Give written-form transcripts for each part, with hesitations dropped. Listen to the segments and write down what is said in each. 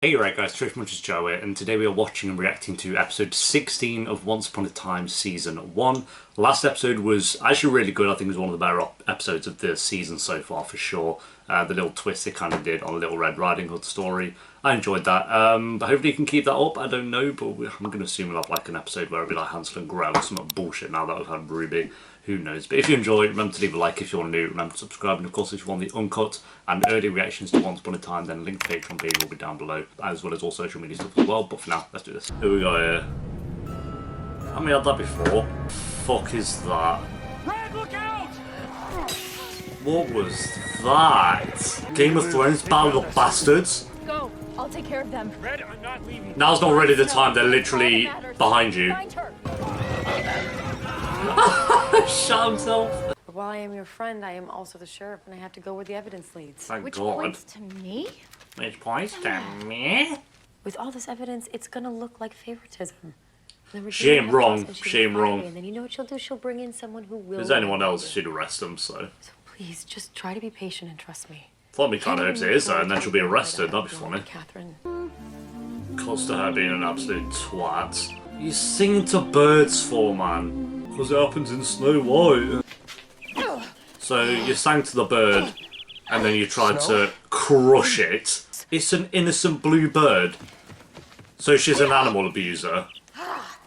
Hey, right guys, Trish Munch's Joe here, and today we are watching and reacting to episode 16 of Once Upon a Time Season 1. The last episode was actually really good. I think it was one of the better episodes of the season so far, for sure. The little twist they kind of did on Little Red Riding Hood story. I enjoyed that. But hopefully you can keep that up. I don't know, but I'm going to assume we'll have like an episode where it'll be like Hansel and Gretel or some bullshit now that we've had Ruby. Who knows? But if you enjoy, remember to leave a like if you're new, remember to subscribe, and of course if you want the uncut and early reactions to Once Upon a Time, then link to Patreon page will be down below, as well as all social media stuff as well. But for now, let's do this. Who we got here? Haven't we had that before? Fuck is that? Red, look out! What was that? Game of Thrones Battle of Bastards? Go. I'll take care of them. Red, I'm not leaving. Now's not really the time, they're literally behind you. Find her. Shot himself. While I am your friend, I am also the sheriff, and I have to go where the evidence leads. Thank Which God. points to me? Which points to me? With all this evidence, it's gonna look like favoritism. And then She ain't Regina wrong. says She ain't will fire wrong. me, And then you know what she'll do? She'll bring in someone who will. If there's anyone else, she'd arrest them, so. So please, just try to be patient and trust me. Thought me kind of hopes it is though, and then she'll be arrested. That'd be funny. Catherine. Cost to her being an absolute twat. You sing to birds for, man. Because it happens in Snow White. So you sang to the bird, and then you tried to crush it. It's an innocent blue bird. So she's an animal abuser.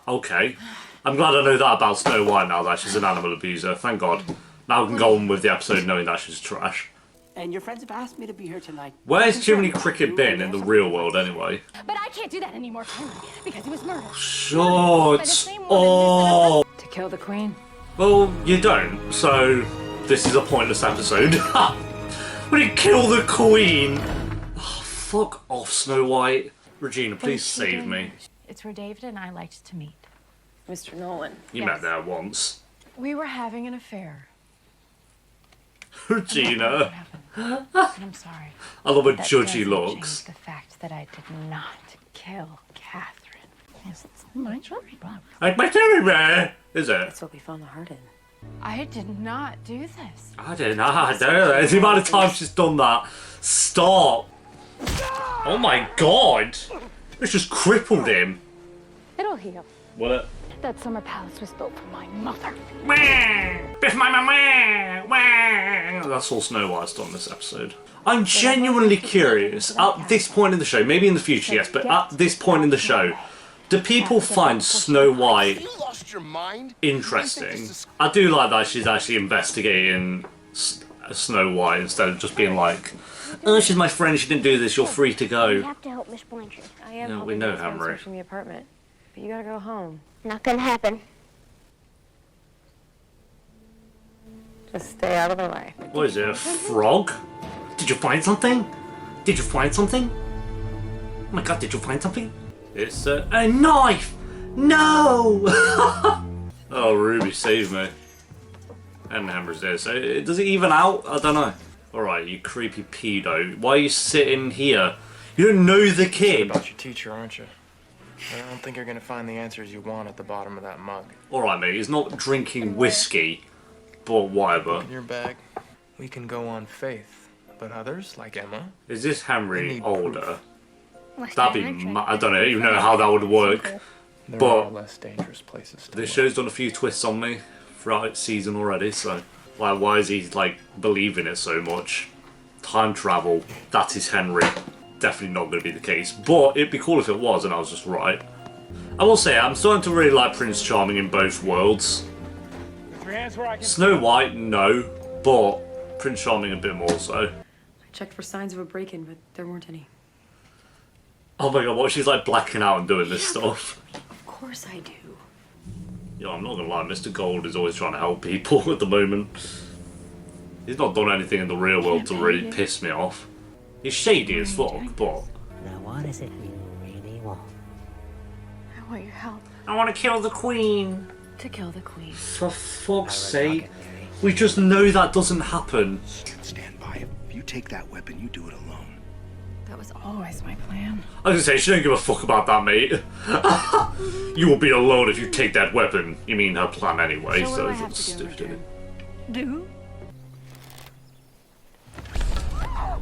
Okay. I'm glad I know that about Snow White now, that she's an animal abuser. Thank God. Now I can go on with the episode knowing that she's trash. And your friends have asked me to be here tonight. Where's Jiminy Cricket been in the real world anyway? But I can't do that anymore, Henry, because he was murdered. Short. Oh. To kill the queen. Well, you don't, so this is a pointless episode. We didn't kill the queen! Oh, fuck off, Snow White. Regina, please save me. It's where David and I liked to meet. Mr. Nolan. You met there once. We were having an affair. Regina. And I'm sorry. I love her That judgy doesn't looks. change the fact that I did not kill Catherine. Yes, it's my story, Bob. Like my theory, man. Is it? That's what we found the heart in. I did not do this. I didn't know. The amount of times she's done that. Stop. Oh my god. It's just crippled him. It'll heal. Will it? That summer palace was built for my mother. Biff my mama. That's all Snow White's done this episode. I'm genuinely curious, at this point in the show, maybe in the future, yes, but at this point in the show, do people find Snow White You lost your mind? interesting? I do like that she's actually investigating Snow White instead of just being like, oh, she's my friend, she didn't do this, you're free to You go. have to help Miss Blanchard. I am. No, helping we know, my friend Henry. searching the apartment, but you gotta go home. Not gonna happen. Just stay out of the way. What is it, a frog? Did you find something? Did you find something? Oh my god, did you find something? It's a knife! No! Oh, Ruby, save me. And Hammer's there, so does it even out? I don't know. Alright, you creepy pedo. Why are you sitting here? You don't know the kid! About your teacher, aren't you? I don't think you're gonna find the answers you want at the bottom of that mug. Alright, mate, he's not drinking whiskey, but whatever. In your bag, we can go on faith. But others, like Emma, Is this they Henry need older? proof. That'd be. I don't know, even know how that would work. There But are less dangerous places to this look. show's done a few twists on me throughout its season already, so like, why is he like believing it so much? Time travel, that is Henry. Definitely not going to be the case, but it'd be cool if it was, and I was just right. I will say, I'm starting to really like Prince Charming in both worlds. With your hands where I can. Snow White, no, but Prince Charming a bit more so. I checked for signs of a break-in, but there weren't any. Oh my god, what, she's like blacking out and doing this stuff. Of course I do. Yo, I'm not gonna lie, Mr. Gold is always trying to help people at the moment. He's not done anything in the real world to really piss me off. He's shady as fuck, but... Now what is it you really want? I want your help I want to kill the queen! To kill the queen. For fuck's sake. We just know that doesn't happen. Stand by. If you take that weapon, you do it alone. That was always my plan. I was gonna say, she don't give a fuck about that, mate. You will be alone if you take that weapon. You mean her plan anyway, So what so do I it's have not to do in stupid. return? Do?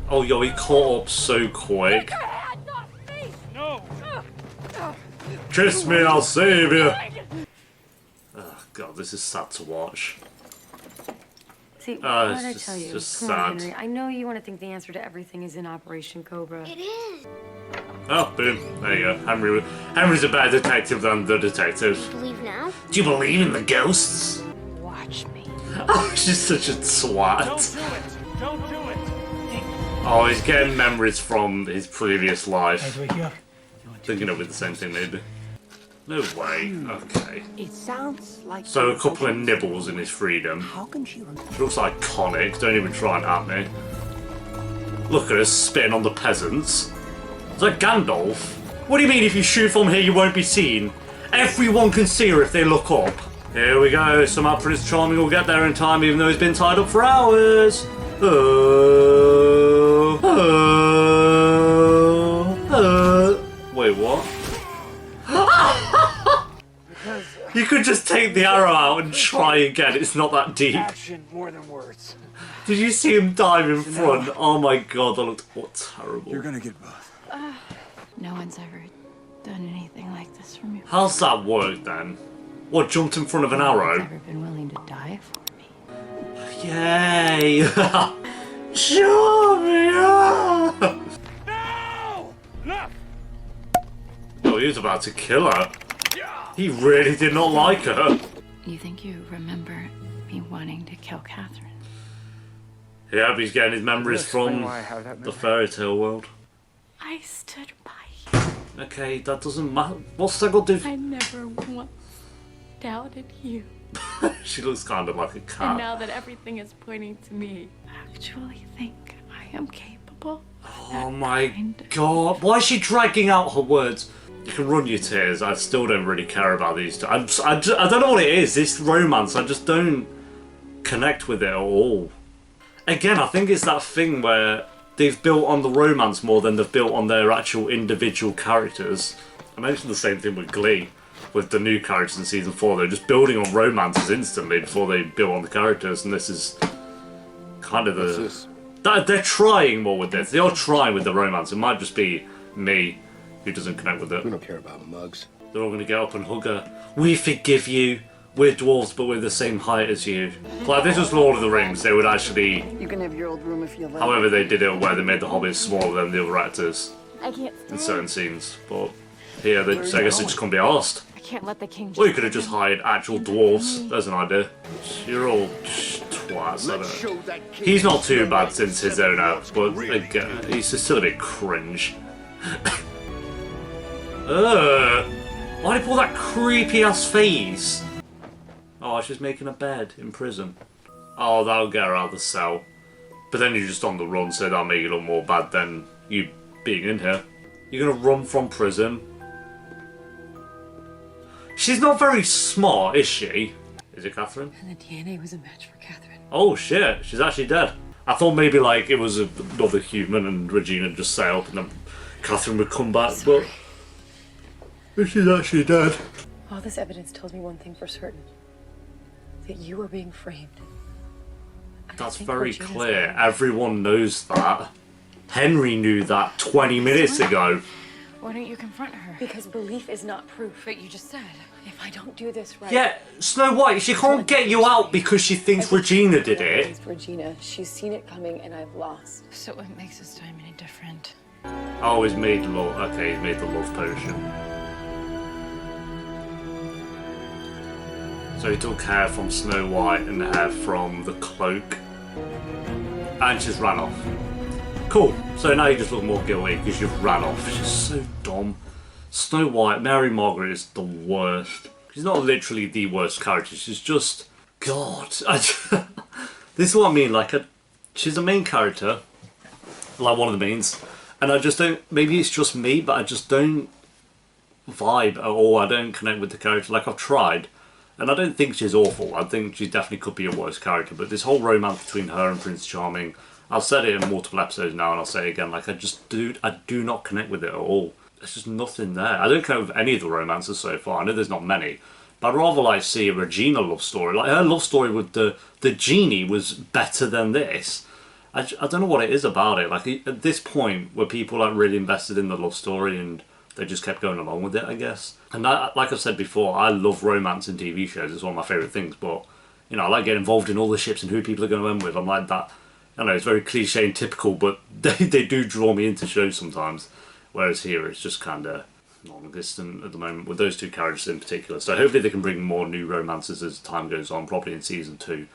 Oh, yo, he caught up so quick. Your hand off me! Kiss me, I'll save you. Oh god, this is sad to watch. See, Oh, what did I it's tell you? just Come on, sad. Henry. I know you want to think the answer to everything is in Operation Cobra. It is. Oh, boom. There you go. Henry's a better detective than the detective. Believe now? Do you believe in the ghosts? Watch me. Oh, she's such a twat. Don't do it. Don't do it. Oh, he's getting memories from his previous life. As we're here, Thinking of it the same thing, maybe. No way. Okay. it sounds like... So a couple of nibbles in his freedom. How can she remember? She looks iconic. Don't even try and at me. Look at us spitting on the peasants. Is that Gandalf? What do you mean if you shoot from here you won't be seen? Everyone can see her if they look up. Here we go. Somehow Prince Charming will get there in time even though he's been tied up for hours. Wait, what? You could just take the arrow out and try again. It's not that deep. Action more than words. Did you see him dive in front? Oh my god, that looked terrible. You're gonna get both. No one's ever done anything like this for me. How's that work then? What, jumped in front of an No one's arrow? ever been willing to die for me. Yay! Show me! No! Look! Oh, he was about to kill her. He really did not like her. You think you remember me wanting to kill Catherine? Yeah, but he's getting his memories from why I have that the memory. fairy tale world. I stood by you. Okay, that doesn't matter. What's that got to do? I never once doubted you. She looks kind of like a And cat. now that everything is pointing to me, I actually think I am capable. Oh my god. Why is she dragging out her words? You can run your tears. I still don't really care about these two. I don't know what it is. This romance, I just don't connect with it at all. Again, I think it's that thing where they've built on the romance more than they've built on their actual individual characters. I mentioned the same thing with Glee, with the new characters in season 4. They're just building on romances instantly before they build on the characters, and this is kind of the... They're trying more with this. They are trying with the romance. It might just be me who doesn't connect with it. We don't care about mugs. They're all going to get up and hug her. We forgive you. We're dwarves, but we're the same height as you. Like, this was Lord of the Rings. They would actually... You can have your old room if you like. However they did it where they made the hobbits smaller than the other actors I can't in certain scenes. But here, I guess they just couldn't be asked. I can't let the king. Or you could have just hired actual dwarves. There's an idea. You're all twats, I don't know. He's not too bad since his own out, but again, he's still a bit cringe. Why did he pull that creepy ass face? Oh, she's making a bed in prison. Oh, that'll get her out of the cell. But then you're just on the run, so that'll make it look more bad than you being in here. You're gonna run from prison. She's not very smart, is she? Is it Catherine? And the DNA was a match for Catherine. Oh shit, she's actually dead. I thought maybe like it was another human and Regina just say up and then Catherine would come back, but she's actually dead. All this evidence tells me one thing for certain. That you are being framed. And I That's think very Regina's clear. lying. Everyone knows that. Henry knew that 20 minutes ago. Why don't you confront her? Because belief is not proof. But you just said. If I don't do this right... Yeah, Snow White, she can't get you out because she thinks Regina did it. It's Regina. She's seen it coming and I've lost. So what makes this time any different? Oh, he's made love. Okay, he's made the love potion. So he took hair from Snow White and hair from the cloak. And she's ran off. Cool. So now you just look more guilty because you've ran off. She's so dumb. Snow White, Mary Margaret is the worst. She's not literally the worst character. She's just... God. This is what I mean. Like, she's a main character. Like, one of the mains. And I just don't... Maybe it's just me, but I just don't vibe at all. I don't connect with the character. Like, I've tried. And I don't think she's awful. I think she definitely could be a worse character. But this whole romance between her and Prince Charming... I've said it in multiple episodes now, and I'll say it again. Like, I do not connect with it at all. There's just nothing there. I don't connect with any of the romances so far. I know there's not many. But I'd rather, like, see a Regina love story. Like, her love story with the genie was better than this. I don't know what it is about it. Like, at this point, where people are really invested in the love story and they just kept going along with it, I guess. And like I've said before, I love romance in TV shows. It's one of my favourite things, but, you know, I like getting involved in all the ships and who people are going to end with. I'm like that. I know it's very cliche and typical, but they do draw me into shows sometimes. Whereas here, it's just kind of non-existent at the moment with those two characters in particular. So hopefully they can bring more new romances as time goes on, probably in season 2.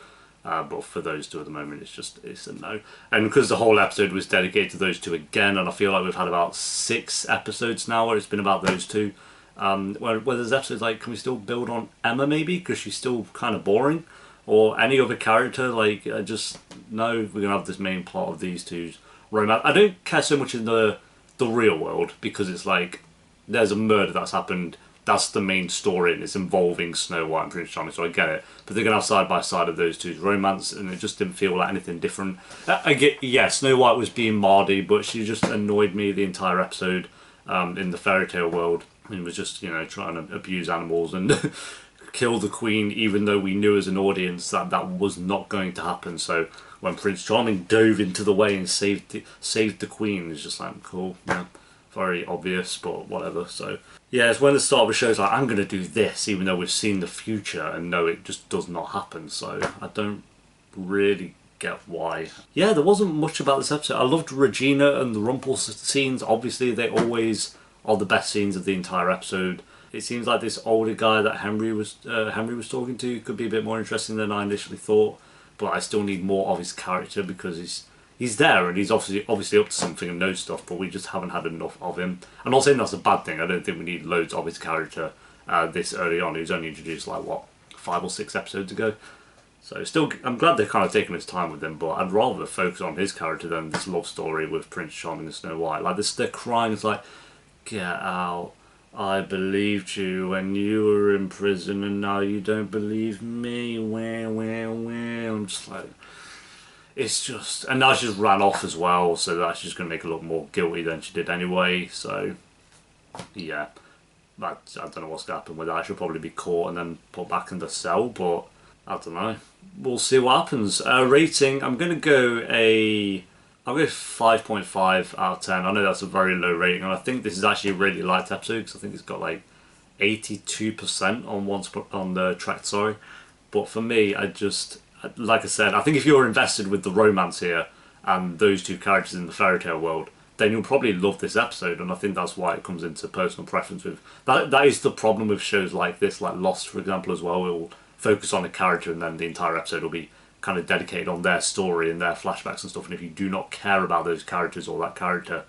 But for those two at the moment, it's a no. And because the whole episode was dedicated to those two again, and I feel like we've had about 6 episodes now where it's been about those two. Where there's episodes like, can we still build on Emma maybe? Because she's still kind of boring. Or any other character, like, I just know we're going to have this main plot of these two's romance. I don't care so much in the real world, because it's like, there's a murder that's happened, that's the main story, and it's involving Snow White and Prince Charming, so I get it. But they're going to have side by side of those two's romance, and it just didn't feel like anything different. I get, yeah, Snow White was being Mardy, but she just annoyed me the entire episode in the fairy tale world, and was just, you know, trying to abuse animals and kill the Queen, even though we knew as an audience that that was not going to happen. So when Prince Charming dove into the way and saved the Queen, it's just like, cool, yeah, very obvious, but whatever. So yeah, it's when the start of the show's like, I'm going to do this, even though we've seen the future and know it just does not happen. So I don't really get why. Yeah, there wasn't much about this episode. I loved Regina and the Rumpel scenes. Obviously, they always are the best scenes of the entire episode. It seems like this older guy that Henry was talking to could be a bit more interesting than I initially thought, but I still need more of his character, because he's there and he's obviously up to something and knows stuff, but we just haven't had enough of him. I'm not saying that's a bad thing. I don't think we need loads of his character this early on. He was only introduced like, what, 5 or 6 episodes ago. So still, I'm glad they're kind of taking his time with him, but I'd rather focus on his character than this love story with Prince Charming and Snow White. Like this, they're crying. It's like, get out. I believed you when you were in prison, and now you don't believe me. I'm just like, it's just, and now she just ran off as well, so that's just going to make her look more guilty than she did anyway. So yeah, I don't know what's going to happen with that. She'll probably be caught and then put back in the cell, but I don't know. We'll see what happens. Rating, I'm going to go I'll go 5.5 out of 10. I know that's a very low rating, and I think this is actually a really light episode, because I think it's got like 82% on the track, sorry. But for me, I just, like I said, I think if you're invested with the romance here and those two characters in the fairy tale world, then you'll probably love this episode, and I think that's why it comes into personal preference with that is the problem with shows like this, like Lost, for example, as well. It will focus on a character, and then the entire episode will be kind of dedicated on their story and their flashbacks and stuff, and if you do not care about those characters or that character,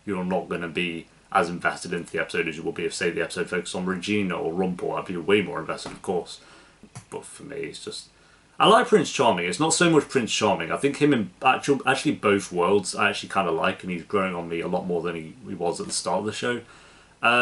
you're not going to be as invested into the episode as you will be if, say, the episode focused on Regina or Rumpel. I'd be way more invested, of course. But for me, it's just, I like Prince Charming. It's not so much Prince Charming. I think him in actually both worlds I actually kind of like, and he's growing on me a lot more than he was at the start of the show.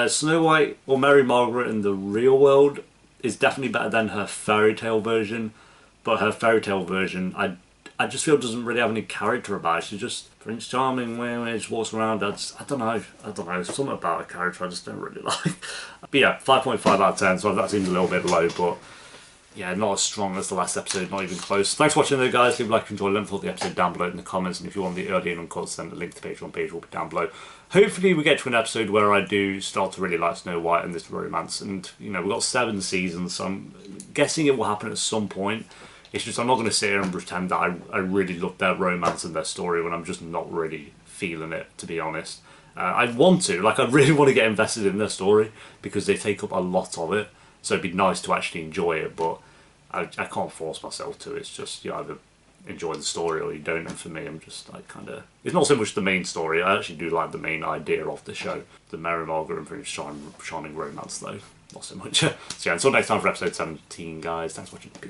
Snow White or Mary Margaret in the real world is definitely better than her fairy tale version. But her fairy tale version, I just feel doesn't really have any character about it. She's just Prince Charming, where she just walks around. I don't know. There's something about her character I just don't really like. But yeah, 5.5 out of 10, so that seems a little bit low, but yeah, not as strong as the last episode, not even close. Thanks for watching though, guys. Leave a like and enjoy. Let me know the episode down below in the comments, and if you want the early and uncut, then the link to the Patreon page will be down below. Hopefully we get to an episode where I do start to really like Snow White and this romance, and you know, we've got 7 seasons, so I'm guessing it will happen at some point. It's just I'm not going to sit here and pretend that I really love their romance and their story when I'm just not really feeling it, to be honest. I want to, like, I really want to get invested in their story because they take up a lot of it, so it'd be nice to actually enjoy it, but I can't force myself to. It's just, you either enjoy the story or you don't, and for me, I'm just like kind of, it's not so much the main story. I actually do like the main idea of the show, the Mary Margaret and Prince Charming romance, though not so much. So yeah, until next time for episode 17, guys, thanks for watching. Peace.